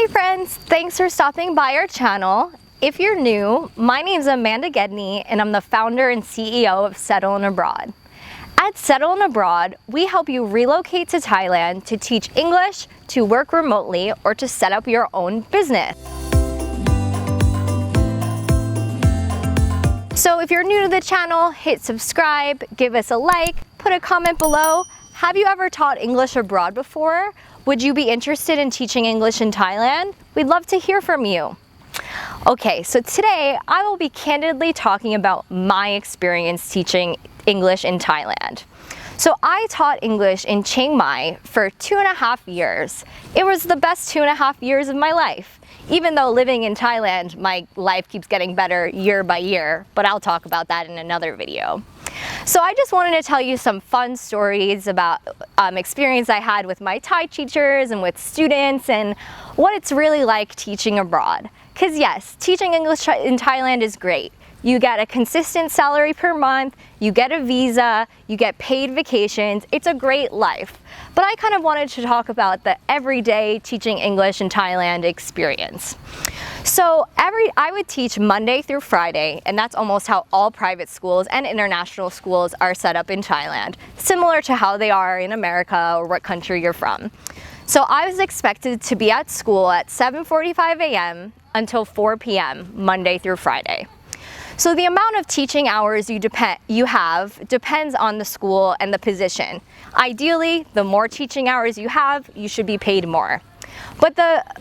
Hey friends, thanks for stopping by our channel. If you're new, my name is Amanda Gedney and I'm the founder and CEO of Settle in Abroad. At Settle in Abroad, we help you relocate to Thailand to teach English, to work remotely, or to set up your own business. So if you're new to the channel, hit subscribe, give us a like, put a comment below. Have you ever taught English abroad before? Would you be interested in teaching English in Thailand? We'd love to hear from you. Okay, so today I will be candidly talking about my experience teaching English in Thailand. So I taught English in Chiang Mai for 2.5 years. It was the best 2.5 years of my life. Even though living in Thailand, my life keeps getting better year by year, but I'll talk about that in another video. So I just wanted to tell you some fun stories about experience I had with my Thai teachers and with students and what it's really like teaching abroad. Because yes, teaching English in Thailand is great. You get a consistent salary per month, you get a visa, you get paid vacations. It's a great life. But I kind of wanted to talk about the everyday teaching English in Thailand experience. So I would teach Monday through Friday, and that's almost how all private schools and international schools are set up in Thailand, similar to how they are in America or what country you're from. So I was expected to be at school at 7:45 a.m. until 4 p.m. Monday through Friday. So the amount of teaching hours you have depends on the school and the position. Ideally, the more teaching hours you have, you should be paid more. But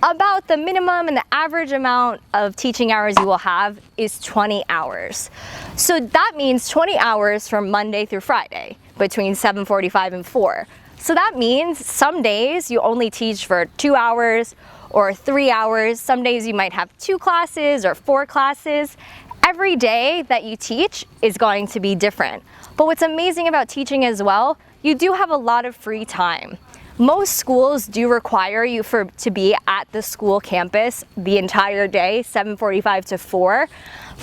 about the minimum and the average amount of teaching hours you will have is 20 hours. So that means 20 hours from Monday through Friday between 7:45 and 4. So that means some days you only teach for 2 hours or 3 hours. Some days you might have 2 classes or 4 classes. Every day that you teach is going to be different. But what's amazing about teaching as well, you do have a lot of free time. Most schools do require you to be at the school campus the entire day, 7:45 to 4.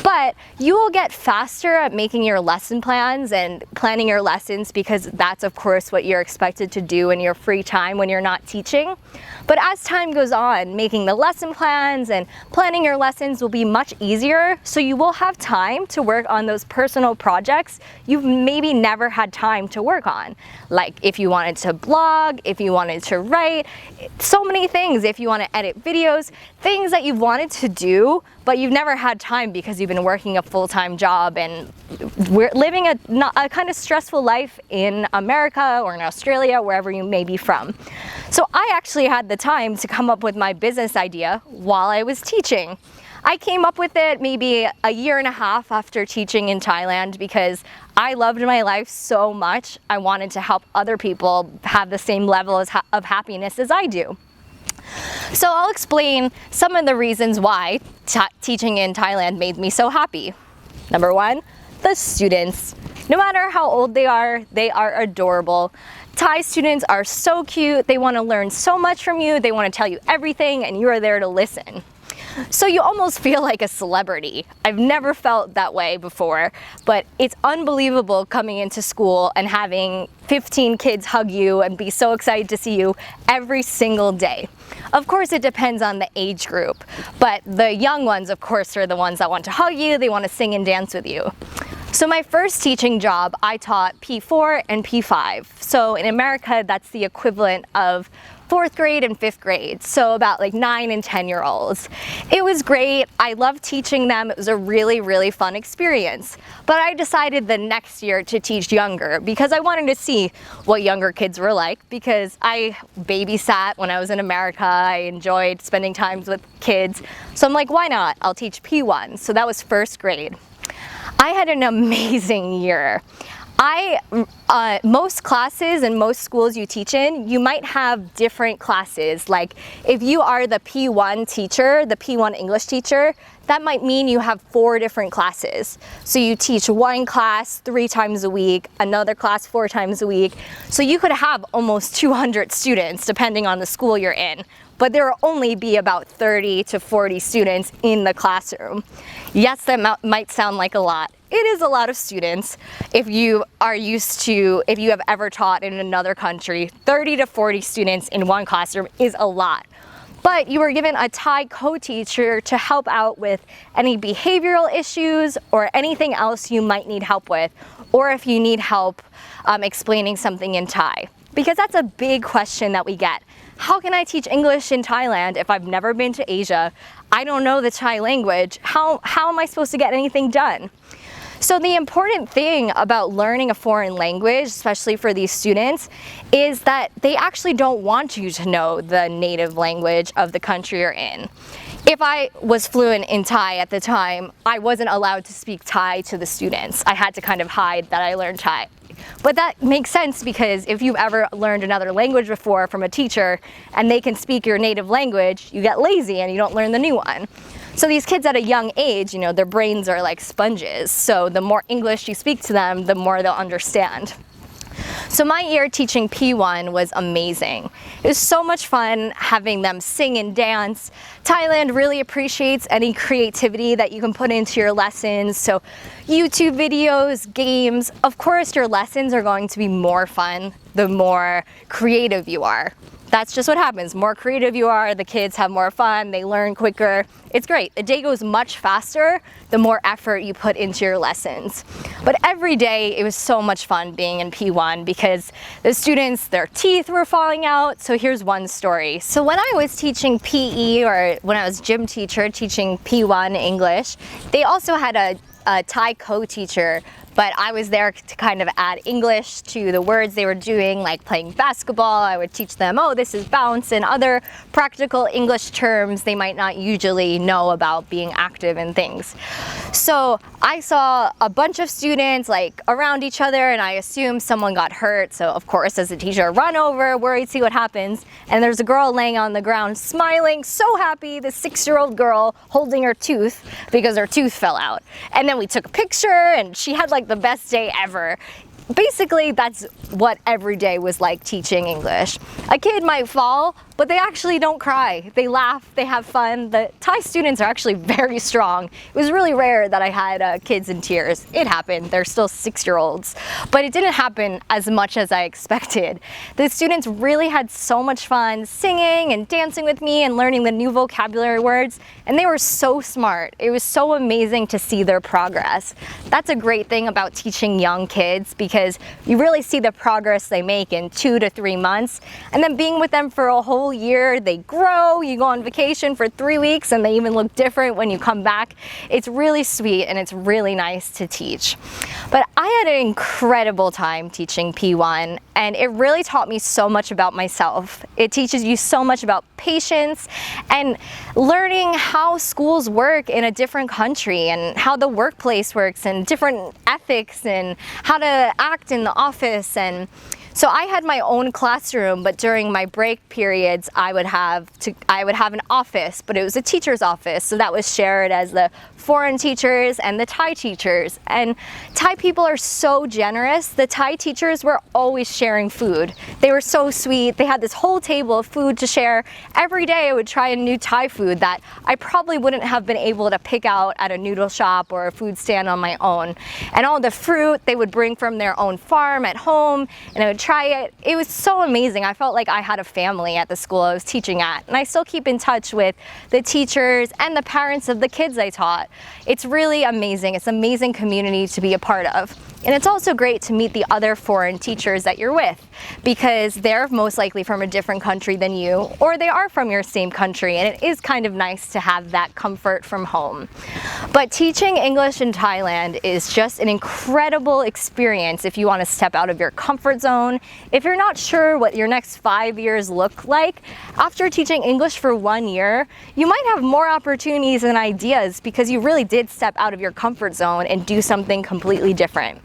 But you will get faster at making your lesson plans and planning your lessons because that's of course what you're expected to do in your free time when you're not teaching. But as time goes on, making the lesson plans and planning your lessons will be much easier, so you will have time to work on those personal projects you've maybe never had time to work on. Like if you wanted to blog, if you wanted to write, so many things, if you want to edit videos, things that you've wanted to do, but you've never had time because you've been working a full-time job and we're living a kind of stressful life in America or in Australia, wherever you may be from. So I actually had the time to come up with my business idea while I was teaching. I came up with it maybe 1.5 years after teaching in Thailand because I loved my life so much. I wanted to help other people have the same level of happiness as I do. So I'll explain some of the reasons why teaching in Thailand made me so happy. Number 1, the students. No matter how old they are adorable. Thai students are so cute. They want to learn so much from you. They want to tell you everything and you are there to listen. So you almost feel like a celebrity. I've never felt that way before, but it's unbelievable coming into school and having 15 kids hug you and be so excited to see you every single day. Of course, it depends on the age group, but the young ones, of course, are the ones that want to hug you. They want to sing and dance with you. So my first teaching job, I taught P4 and P5. So in America, that's the equivalent of 4th grade and 5th grade, so about like 9 and 10-year-olds. It was great. I loved teaching them. It was a really, really fun experience. But I decided the next year to teach younger because I wanted to see what younger kids were like because I babysat when I was in America. I enjoyed spending time with kids. So I'm like, why not? I'll teach P1. So that was 1st grade. I had an amazing year. Most classes and most schools you teach in, you might have different classes. Like if you are the P1 teacher, the P1 English teacher, that might mean you have 4 different classes. So you teach one class 3 times a week, another class 4 times a week. So you could have almost 200 students depending on the school you're in. But there will only be about 30 to 40 students in the classroom. Yes, that might sound like a lot. It is a lot of students. If you have ever taught in another country, 30 to 40 students in one classroom is a lot. but you were given a Thai co-teacher to help out with any behavioral issues or anything else you might need help with, or if you need help explaining something in Thai. Because that's a big question that we get. How can I teach English in Thailand if I've never been to Asia? I don't know the Thai language. How am I supposed to get anything done? So the important thing about learning a foreign language, especially for these students, is that they actually don't want you to know the native language of the country you're in. If I was fluent in Thai at the time, I wasn't allowed to speak Thai to the students. I had to kind of hide that I learned Thai. But that makes sense because if you've ever learned another language before from a teacher and they can speak your native language, you get lazy and you don't learn the new one. So these kids at a young age, you know, their brains are like sponges. So the more English you speak to them, the more they'll understand. So my year teaching P1 was amazing. It was so much fun having them sing and dance. Thailand really appreciates any creativity that you can put into your lessons. So YouTube videos, games, of course your lessons are going to be more fun the more creative you are. That's just what happens. The more creative you are, the kids have more fun, they learn quicker. It's great. The day goes much faster the more effort you put into your lessons. But every day it was so much fun being in P1 because the students, their teeth were falling out. So here's one story. So when I was teaching PE, or when I was gym teacher teaching P1 English, they also had a Thai co-teacher, but I was there to kind of add English to the words they were doing, like playing basketball. I would teach them, oh, this is bounce, and other practical English terms they might not usually know about being active in things. So I saw a bunch of students like around each other, and I assumed someone got hurt. So of course, as a teacher, run over, worried, see what happens. And there's a girl laying on the ground, smiling, so happy, this 6-year-old girl holding her tooth because her tooth fell out. And then we took a picture, and she had like the best day ever. Basically, that's what every day was like teaching English. A kid might fall, but they actually don't cry. They laugh, they have fun. The Thai students are actually very strong. It was really rare that I had kids in tears. It happened, they're still 6-year-olds, but it didn't happen as much as I expected. The students really had so much fun singing and dancing with me and learning the new vocabulary words, and they were so smart. It was so amazing to see their progress. That's a great thing about teaching young kids because you really see the progress they make in 2 to 3 months, and then being with them for a whole year, they grow, you go on vacation for 3 weeks and they even look different when you come back. It's really sweet and it's really nice to teach. But I had an incredible time teaching P1, and it really taught me so much about myself. It teaches you so much about patience and learning how schools work in a different country and how the workplace works and different ethics and how to act in the office. And so I had my own classroom, but during my break periods, I would have an office, but it was a teacher's office. So that was shared as the foreign teachers and the Thai teachers. And Thai people are so generous. The Thai teachers were always sharing food. They were so sweet. They had this whole table of food to share. Every day I would try a new Thai food that I probably wouldn't have been able to pick out at a noodle shop or a food stand on my own. And all the fruit they would bring from their own farm at home, and I would try it. It was so amazing. I felt like I had a family at the school I was teaching at. And I still keep in touch with the teachers and the parents of the kids I taught. It's really amazing. It's an amazing community to be a part of. And it's also great to meet the other foreign teachers that you're with because they're most likely from a different country than you, or they are from your same country, and it is kind of nice to have that comfort from home. But teaching English in Thailand is just an incredible experience if you want to step out of your comfort zone. If you're not sure what your next 5 years look like, after teaching English for 1 year, you might have more opportunities and ideas because you really did step out of your comfort zone and do something completely different.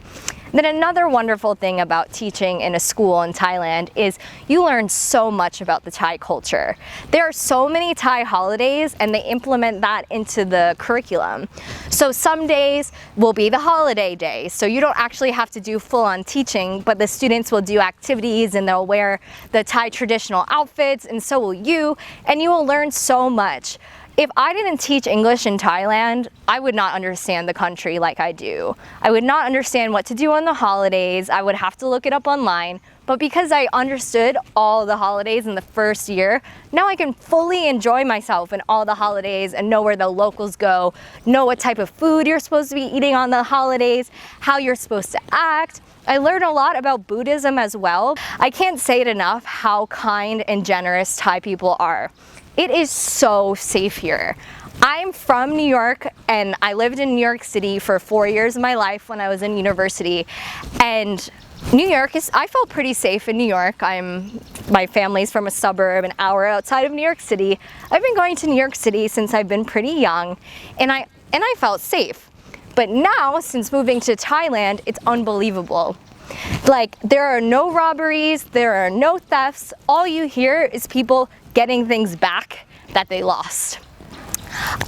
Then another wonderful thing about teaching in a school in Thailand is you learn so much about the Thai culture. There are so many Thai holidays and they implement that into the curriculum. So some days will be the holiday day. So you don't actually have to do full-on teaching, but the students will do activities and they'll wear the Thai traditional outfits, and so will you, and you will learn so much. If I didn't teach English in Thailand, I would not understand the country like I do. I would not understand what to do on the holidays. I would have to look it up online. but because I understood all the holidays in the first year, now I can fully enjoy myself in all the holidays and know where the locals go, know what type of food you're supposed to be eating on the holidays, how you're supposed to act. I learned a lot about Buddhism as well. I can't say it enough how kind and generous Thai people are. It is so safe here. I'm from New York and I lived in New York City for 4 years of my life when I was in university, and New York I felt pretty safe in New York. My family's from a suburb an hour outside of New York City. I've been going to New York City since I've been pretty young, and I felt safe. But now, since moving to Thailand, it's unbelievable. Like, there are no robberies, there are no thefts. All you hear is people getting things back that they lost.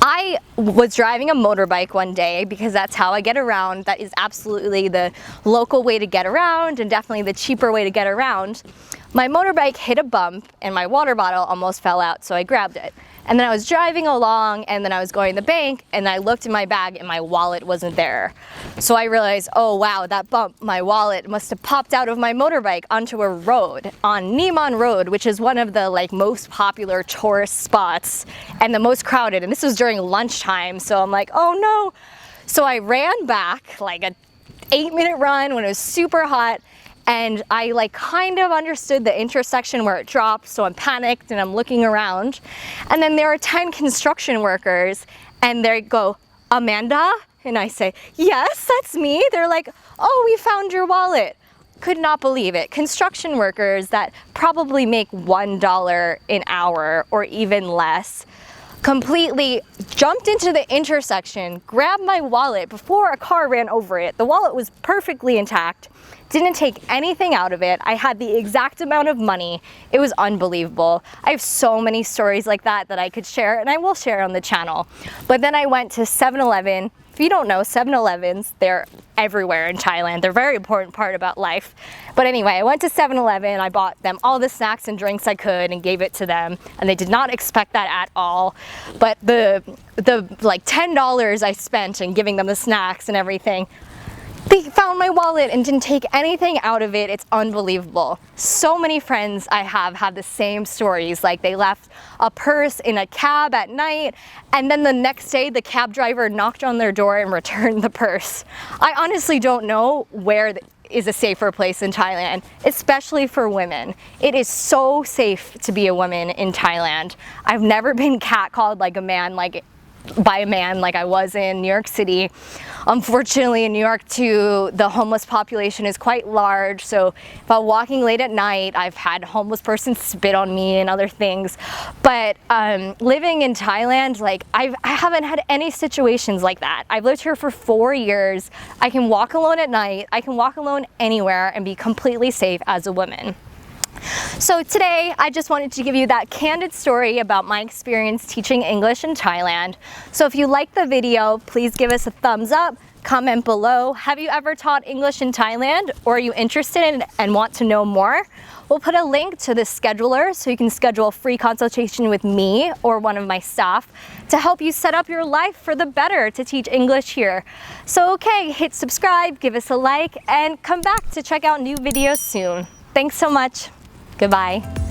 I was driving a motorbike one day because that's how I get around. That is absolutely the local way to get around and definitely the cheaper way to get around. My motorbike hit a bump and my water bottle almost fell out, so I grabbed it. And then I was driving along and then I was going to the bank and I looked in my bag and my wallet wasn't there. So I realized, oh wow, that bump, my wallet must have popped out of my motorbike onto a road, on Niman Road, which is one of the most popular tourist spots and the most crowded. And this was during lunchtime, so I'm like, oh no. So I ran back, like a 8-minute run when it was super hot. And I kind of understood the intersection where it dropped, so I'm panicked and I'm looking around. And then there are 10 construction workers and they go, Amanda? And I say, yes, that's me. They're like, oh, we found your wallet. Could not believe it. Construction workers that probably make $1 an hour or even less completely jumped into the intersection, grabbed my wallet before a car ran over it. The wallet was perfectly intact. Didn't take anything out of it. I had the exact amount of money. It was unbelievable. I have so many stories like that I could share, and I will share on the channel. But then I went to 7-Eleven. If you don't know, 7-Elevens, they're everywhere in Thailand. They're a very important part about life. But anyway, I went to 7-Eleven, I bought them all the snacks and drinks I could and gave it to them, and they did not expect that at all. But the $10 I spent in giving them the snacks and everything, they found my wallet and didn't take anything out of it. It's unbelievable. So many friends I have the same stories. Like, they left a purse in a cab at night, and then the next day the cab driver knocked on their door and returned the purse. I honestly don't know where is a safer place in Thailand, especially for women. It is so safe to be a woman in Thailand. I've never been catcalled by a man like I was in New York City. Unfortunately, in New York too, the homeless population is quite large, so if I'm walking late at night, I've had homeless persons spit on me and other things. But living in Thailand, I haven't had any situations like that. I've lived here for 4 years. I can walk alone at night. I can walk alone anywhere and be completely safe as a woman. So today, I just wanted to give you that candid story about my experience teaching English in Thailand. So if you liked the video, please give us a thumbs up, comment below. Have you ever taught English in Thailand, or are you interested in and want to know more? We'll put a link to the scheduler so you can schedule a free consultation with me or one of my staff to help you set up your life for the better to teach English here. So okay, hit subscribe, give us a like, and come back to check out new videos soon. Thanks so much. Goodbye.